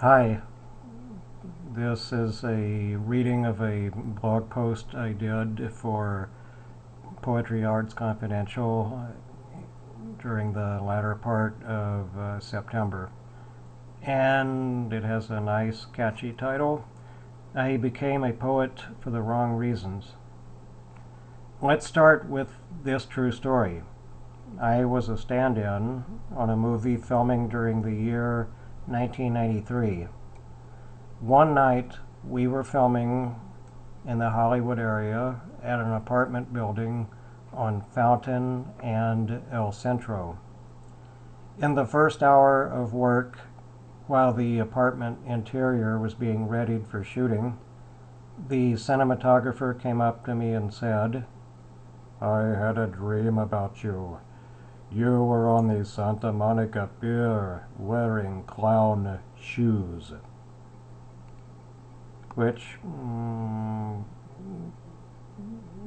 Hi, this is a reading of a blog post I did for Poetry Arts Confidential during the latter part of September. And it has a nice, catchy title. I became a poet for the wrong reasons. Let's start with this true story. I was a stand-in on a movie filming during the year 1993. One night we were filming in the Hollywood area at an apartment building on Fountain and El Centro. In the first hour of work, while the apartment interior was being readied for shooting, the cinematographer came up to me and said, "I had a dream about you. You were on the Santa Monica Pier wearing clown shoes." Which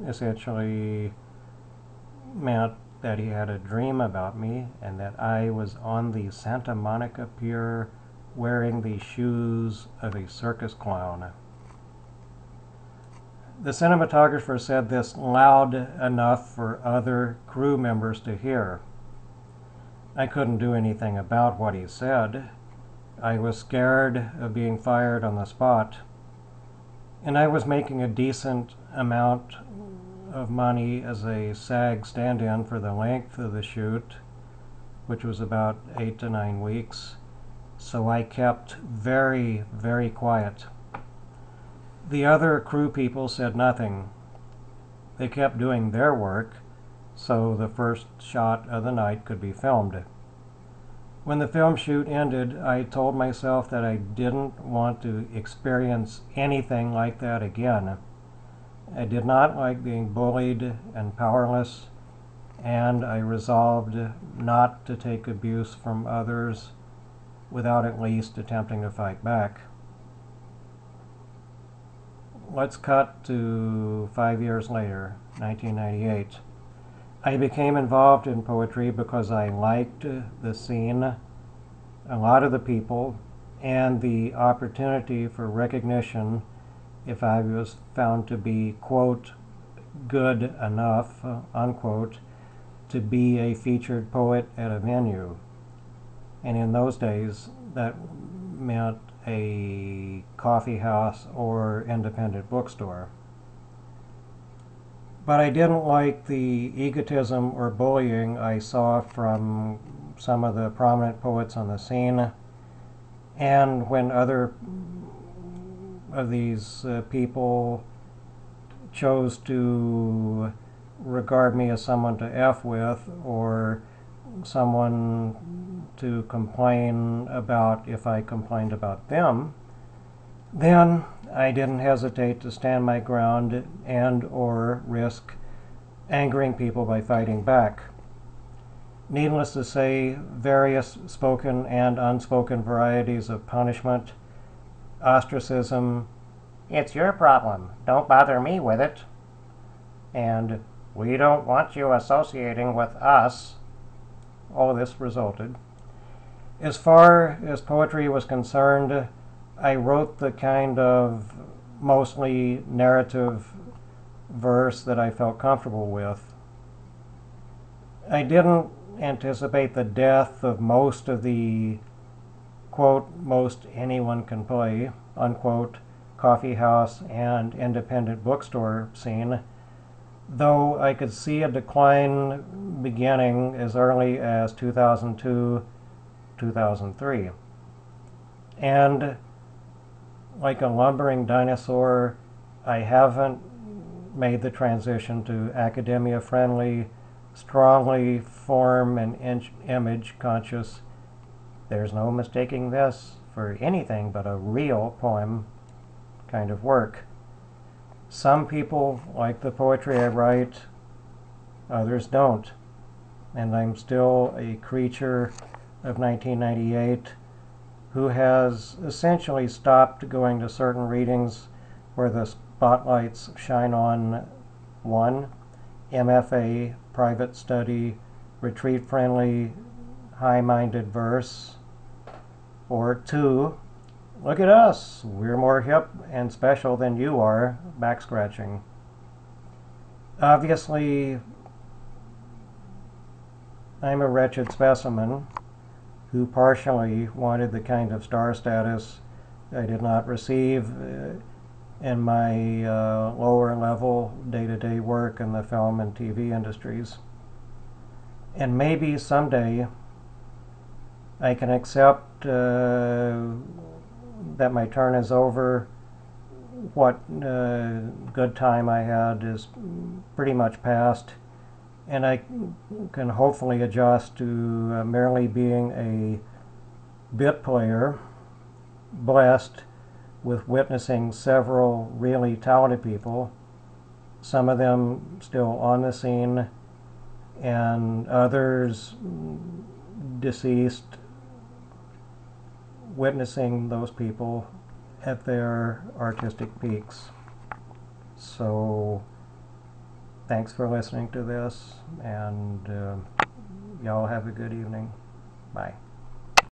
essentially meant that he had a dream about me and that I was on the Santa Monica Pier wearing the shoes of a circus clown. The cinematographer said this loud enough for other crew members to hear. I couldn't do anything about what he said. I was scared of being fired on the spot. And I was making a decent amount of money as a SAG stand-in for the length of the shoot, which was about 8 to 9 weeks. So I kept very, very quiet. The other crew people said nothing. They kept doing their work, so the first shot of the night could be filmed. When the film shoot ended, I told myself that I didn't want to experience anything like that again. I did not like being bullied and powerless, and I resolved not to take abuse from others without at least attempting to fight back. Let's cut to 5 years later, 1998. I became involved in poetry because I liked the scene, a lot of the people, and the opportunity for recognition if I was found to be, quote, good enough, unquote, to be a featured poet at a venue. And in those days, that meant a coffee house or independent bookstore. But I didn't like the egotism or bullying I saw from some of the prominent poets on the scene. And when other of these people chose to regard me as someone to F with or someone to complain about if I complained about them, then I didn't hesitate to stand my ground and or risk angering people by fighting back. Needless to say, various spoken and unspoken varieties of punishment, ostracism, "It's your problem, don't bother me with it," and "We don't want you associating with us," all of this resulted. As far as poetry was concerned, I wrote the kind of mostly narrative verse that I felt comfortable with. I didn't anticipate the death of most of the, quote, most anyone can play, unquote, coffee house and independent bookstore scene, though I could see a decline beginning as early as 2002, 2003. And like a lumbering dinosaur, I haven't made the transition to academia-friendly, strongly form and image conscious. There's no mistaking this for anything but a real poem kind of work. Some people like the poetry I write, others don't. And I'm still a creature of 1998 who has essentially stopped going to certain readings where the spotlights shine on 1, MFA, private study, retreat-friendly, high-minded verse, or 2, look at us, we're more hip and special than you are, back scratching. Obviously, I'm a wretched specimen who partially wanted the kind of star status I did not receive in my lower level day-to-day work in the film and TV industries. And maybe someday I can accept that my turn is over. What good time I had is pretty much past, and I can hopefully adjust to merely being a bit player, blessed with witnessing several really talented people, some of them still on the scene, and others deceased, witnessing those people at their artistic peaks. So thanks for listening to this, and y'all have a good evening. Bye.